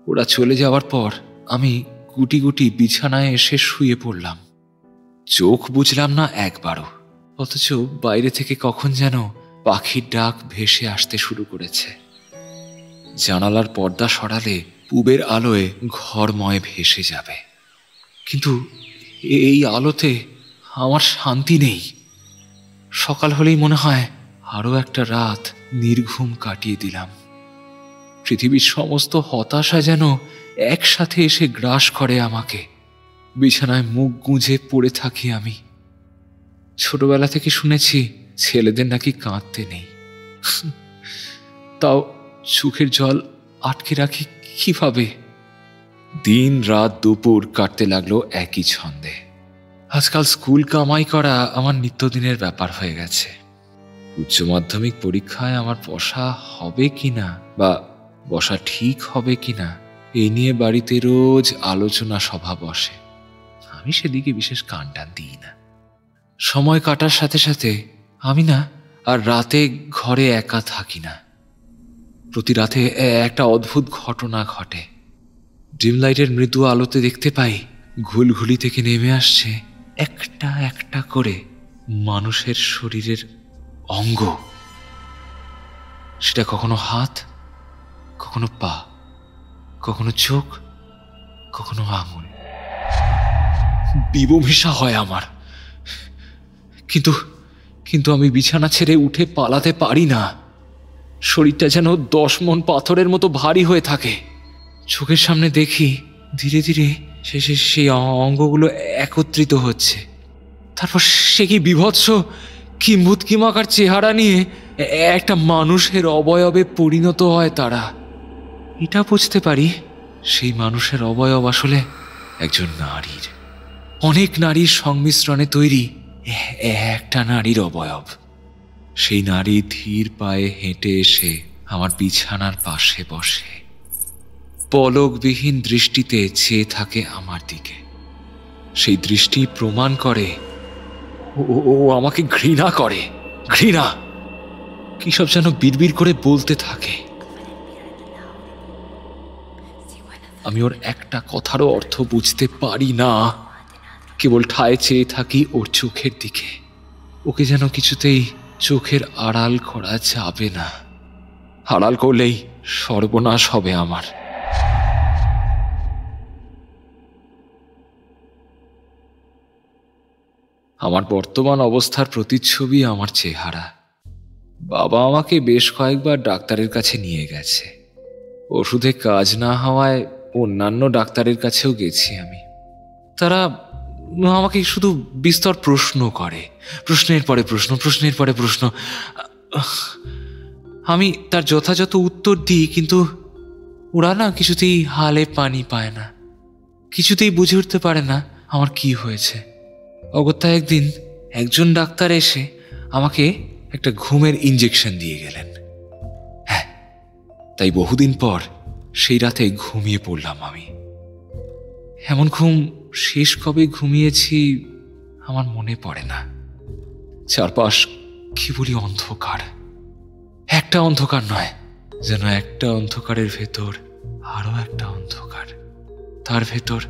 ওরা চলে যাওয়ার পর আমি গুটি গুটি বিছানায় এসে শুয়ে পড়লাম। চোখ বুঝলাম না একবারও, অথচ বাইরে থেকে কখন যেন পাখির ডাক ভেসে আসতে শুরু করেছে। জানালার পর্দা সরালে পূবের আলোয় ঘরময় ভেসে যাবে, কিন্তু এই আলোতে আমার শান্তি নেই। সকাল হলেই মনে হয় আরো একটা রাত নির্ঘুম কাটিয়ে দিলাম। পৃথিবীর সমস্ত হতাশা যেন একসাথে এসে গ্রাস করে আমাকে। বিছানায় মুখ গুঁজে পড়ে থাকি আমি। ছোটবেলা থেকে শুনেছি ছেলেদের নাকি কাঁদতে নেই, তাও চোখের জল আটকে রাখি কিভাবে? দিন রাত দুপুর কাটতে লাগলো একই ছন্দে। আজকাল স্কুল কামাই করা আমার নিত্যদিনের ব্যাপার হয়ে গেছে। উচ্চ মাধ্যমিক পরীক্ষায় আমার বসা হবে কিনা বা বসা ঠিক হবে কিনা এই নিয়ে বাড়িতে রোজ আলোচনা সভা বসে। আমি সেদিকে বিশেষ কান টান দিই না। সময় কাটার সাথে সাথে আমি না আর রাতে ঘরে একা থাকি না। প্রতি রাতে একটা অদ্ভুত ঘটনা ঘটে। ডিম লাইটের মৃদু আলোতে দেখতে পাই ঘুলঘুলি থেকে নেমে আসছে একটা একটা করে মানুষের শরীরের অঙ্গ। সেটা কখনো হাত, কখনো পা, কখনো চোখ, কখনো আঙুল। বিবমিশা হয় আমার, কিন্তু কিন্তু আমি বিছানা ছেড়ে উঠে পালাতে পারি না। শরীরটা যেন 10 মণ পাথরের মতো ভারী হয়ে থাকে। চোখের সামনে দেখি ধীরে ধীরে সেই অঙ্গগুলো একত্রিত হচ্ছে। তারপর সে কি বিভৎস কিম্ভূত কিমাকার চেহারা নিয়ে একটা মানুষের অবয়বে পরিণত হয় তারা। এটা বুঝতে পারি সেই মানুষের অবয়ব আসলে একজন নারীর, অনেক নারীর সংমিশ্রণে তৈরি একটা নারীর অবয়ব। সেই নারী ধীর পায়ে হেঁটে এসে আমার বিছানার পাশে বসে পলকবিহীন দৃষ্টিতে চেয়ে থাকে আমার দিকে। সেই দৃষ্টি প্রমাণ করে ও আমাকে ঘৃণা করে। ঘৃণা কি সব যেন বিড়বিড় করে বলতে থাকে। আমি ওর একটা কথারও অর্থ বুঝতে পারি না, কেবল ঠায় চেয়ে থাকি ওর চোখের দিকে। ওকে যেন কিছুতেই চোখের আড়াল করা যাবে না। আড়াল করলেই সর্বনাশ হবে আমার। আমার বর্তমান অবস্থার প্রতিচ্ছবি আমার চেহারা। বাবা আমাকে বেশ কয়েকবার ডাক্তারের কাছে নিয়ে গেছে। ওষুধে কাজ না হওয়ায় অন্যান্য ডাক্তারের কাছেও গেছি আমি। তারা আমাকে শুধু বিস্তর প্রশ্ন করে, প্রশ্নের পরে প্রশ্ন, প্রশ্নের পরে প্রশ্ন। আমি তার যথাযথ উত্তর দিই, কিন্তু ওরা না কিছুতেই হালে পানি পায় না, কিছুতেই বুঝে উঠতে পারে না আমার কি হয়েছে। অগত্যা একদিন একজন ডাক্তার এসে আমাকে একটা ঘুমের ইঞ্জেকশন দিয়ে গেলেন। হ্যাঁ, তাই বহুদিন পর সেই রাতে ঘুমিয়ে পড়লাম আমি। এমন ঘুম শেষ কবে ঘুমিয়েছি আমার মনে পড়ে না। চারপাশ কেবলই অন্ধকার, একটা অন্ধকার নয়, যেন একটা অন্ধকারের ভেতর আরো একটা অন্ধকার, তার ভেতর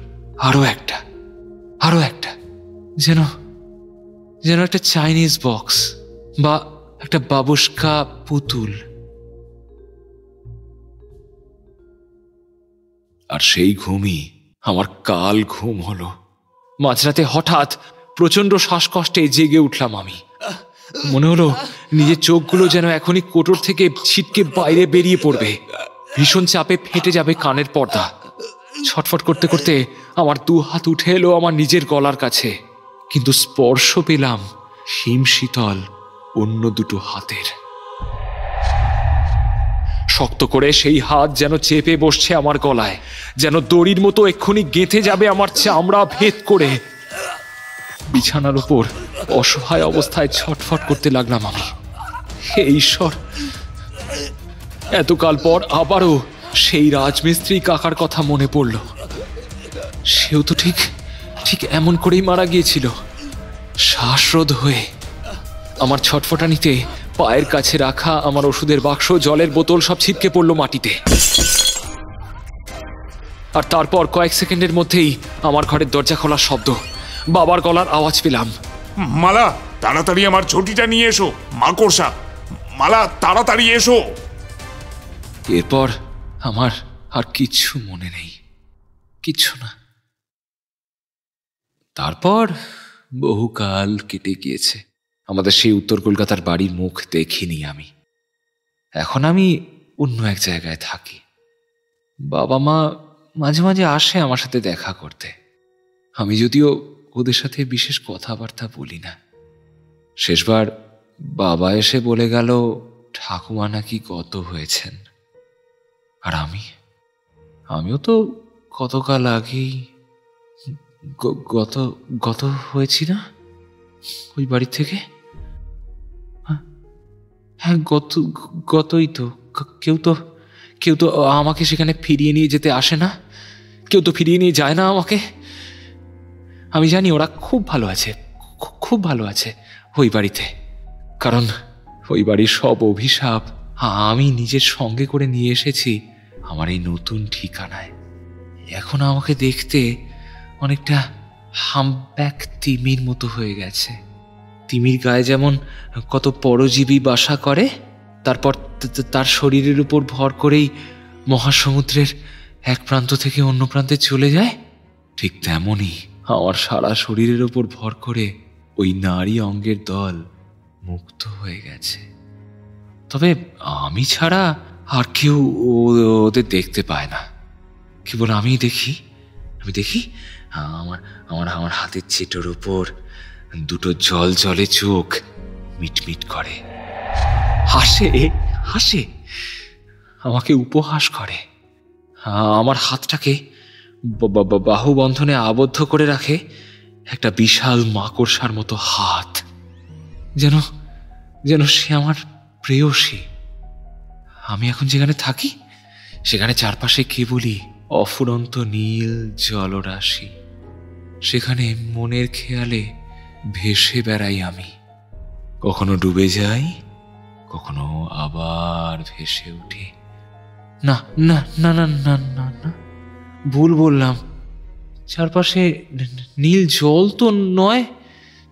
আরো একটা, আরো একটা, যেন যেন একটা চাইনিজ বক্স বা একটা বাবুস্কা পুতুল। আর সেই ঘুমই আমার কাল ঘুম হলো। মাঝরাতে হঠাৎ প্রচন্ড শ্বাসকষ্টে জেগে উঠলাম আমি। মনে হলো নিজের চোখগুলো যেন এখনই কোটর থেকে ছিটকে বাইরে বেরিয়ে পড়বে, ভীষণ চাপে ফেটে যাবে কানের পর্দা। ছটফট করতে করতে আমার 2 হাত উঠে এলো আমার নিজের গলার কাছে, কিন্তু স্পর্শ পেলাম হিমশীতল অন্য 2 হাতের। শক্ত করে সেই হাত যেন চেপে বসছে আমার গলায়, যেন দড়ির মতো এক্ষুনি গেঁথে যাবে আমার চামড়া ভেদ করে। বিছানার উপর অসহায় অবস্থায় ছটফট করতে লাগলাম আমি। হে ঈশ্বর, এতকাল পর আবারও সেই রাজমিস্ত্রি কাকার কথা মনে পড়ল। সেও তো ঠিক ঠিক এমন করেই মারা গিয়েছিল, শ্বাসরোধ হয়ে। আমার ছটফটানিতে পায়ের কাছে রাখা আমার ওষুধের বাক্স, জলের বোতল সব ছিটকে পড়ল মাটিতে। আর তারপর কয়েক সেকেন্ডের মধ্যেই আমার ঘরের দরজা খোলার শব্দ, বাবার গলার আওয়াজ পেলাম। মালা, তাড়াতাড়ি আমার ছটিটা নিয়ে এসো। মাকড়সা, মালা তাড়াতাড়ি এসো। এরপর আমার আর কিচ্ছু মনে নেই, কিচ্ছু না। তারপর বহুকাল কেটে গিয়েছে, আমাদের সেই উত্তর কলকাতার বাড়ির মুখ দেখিনি আমি। এখন আমি অন্য এক জায়গায় থাকি। বাবা মা মাঝে মাঝে আসে আমার সাথে দেখা করতে। আমি যদিও ওদের সাথে বিশেষ কথাবার্তা বলি না। শেষবার বাবা এসে বলে গেল ঠাকুমা নাকি গত হয়েছেন। আর আমিও তো কতকাল আগেই গত হয়েছি না ওই বাড়ি থেকে। হ্যাঁ, গতই তো। কেউ তো আমাকে সেখানে ফিরিয়ে নিয়ে যেতে আসে না, কেউ তো ফিরিয়ে নিয়ে যায় না আমাকে। আমি জানি ওরা খুব ভালো আছে, খুব ভালো আছে ওই বাড়িতে, কারণ ওই বাড়ির সব অভিশাপ আমি নিজের সঙ্গে করে নিয়ে এসেছি আমার এই নতুন ঠিকানায়। এখন আমাকে দেখতে অনেকটা হামব্যাক তিমির মতো হয়ে গেছে। তিমির গায়ে যেমন কত পরজীবী বাসা করে, তারপর তার শরীরের উপর ভর করেই মহাসমুদ্রের এক প্রান্ত থেকে অন্য প্রান্তে চলে যায়, ঠিক তেমনই আমার সারা শরীরের উপর ভর করে ওই নারী অঙ্গের দল মুক্ত হয়ে গেছে। তবে আমি ছাড়া আর কেউ ওদের দেখতে পায় না, কেবল আমি দেখি আমার হাতের চেটোর উপর 2 জল জলে চোখ মিটমিট করে, হাসে, আমাকে উপহাস করে। আমার হাতটাকে বাহু বন্ধনে আবদ্ধ করে রাখে একটা বিশাল মাকড়সার মতো হাত, যেন সে আমার প্রেয়সী। আমি এখন যেখানে থাকি সেখানে চারপাশে কেবলই অফুরন্ত নীল জলরাশি। সেখানে মনের খেয়ালে ভেসে বেড়াই আমি, কখনো ডুবে যাই, কখনো আবার ভেসে উঠি। না না না না না না না, ভুল বললাম। চারপাশে নীল জল তো নয়,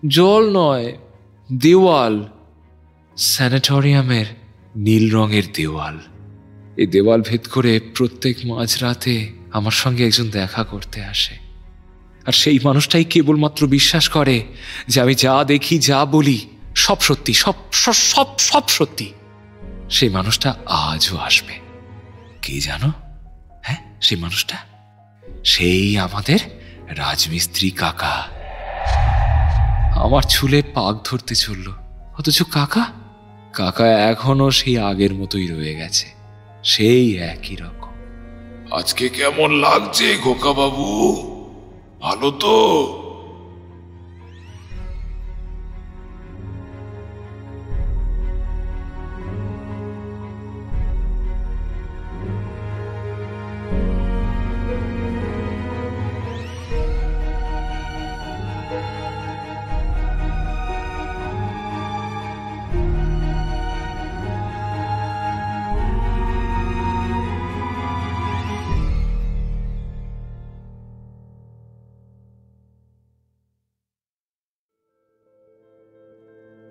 জল নয়, দেওয়াল, স্যানিটোরিয়ামের নীল রঙের দেওয়াল। এই দেওয়াল ভেদ করে প্রত্যেক মাঝরাতে আমার সঙ্গে একজন দেখা করতে আসে। আর সেই মানুষটাই কেবলমাত্র বিশ্বাস করে যে আমি যা দেখি, যা বলি সব সত্যি, সব সব সব সত্যি। সেই মানুষটা আজও আসবে। কে জানো? হ্যাঁ, সেই মানুষটা সেই আমাদের রাজমিস্ত্রি কাকা। আমার চুলে পাক ধরতে চলল, অথচ কাকা এখনো সেই আগের মতোই রয়ে গেছে, সেই একই রকম। আজকে কেমন লাগছে খোকা বাবু? ভালো তো?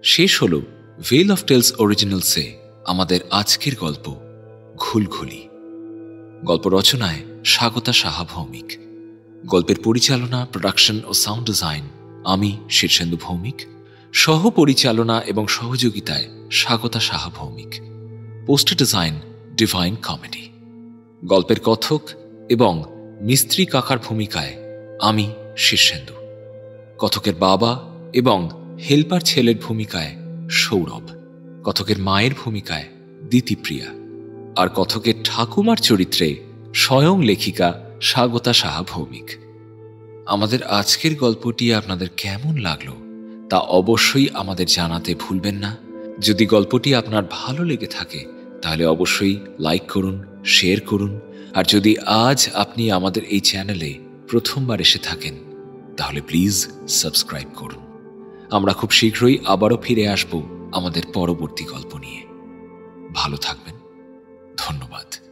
শেষ হল ভেল অফ টেলস অরিজিনালসে আমাদের আজকের গল্প ঘুলঘুলি। গল্প রচনায় স্বাগতা সাহা ভৌমিক, গল্পের পরিচালনা, প্রোডাকশন ও সাউন্ড ডিজাইন আমি শীর্ষেন্দু ভৌমিক, সহ পরিচালনা এবং সহযোগিতায় Swagata Saha Bhowmik, poster design divine comedy. গল্পের কথক এবং মিস্ত্রি কাকার ভূমিকায় আমি শীর্ষেন্দু, কথকের বাবা এবং হেল্পার ছেলের ভূমিকায় সৌরভ, কথকের মায়ের ভূমিকায় দিতিপ্রিয়া, আর কথকের ঠাকুমার চরিত্রে স্বয়ং লেখিকা স্বাগতা সাহা ভৌমিক। আমাদের আজকের গল্পটি আপনাদের কেমন লাগলো তা অবশ্যই আমাদের জানাতে ভুলবেন না। যদি গল্পটি আপনার ভালো লেগে থাকে তাহলে অবশ্যই লাইক করুন, শেয়ার করুন, আর যদি আজ আপনি আমাদের এই চ্যানেলে প্রথমবার এসে থাকেন তাহলে প্লিজ সাবস্ক্রাইব করুন। আমরা খুব শীঘ্রই আবারও ফিরে আসব আমাদের পরবর্তী গল্প নিয়ে। ভালো থাকবেন। ধন্যবাদ।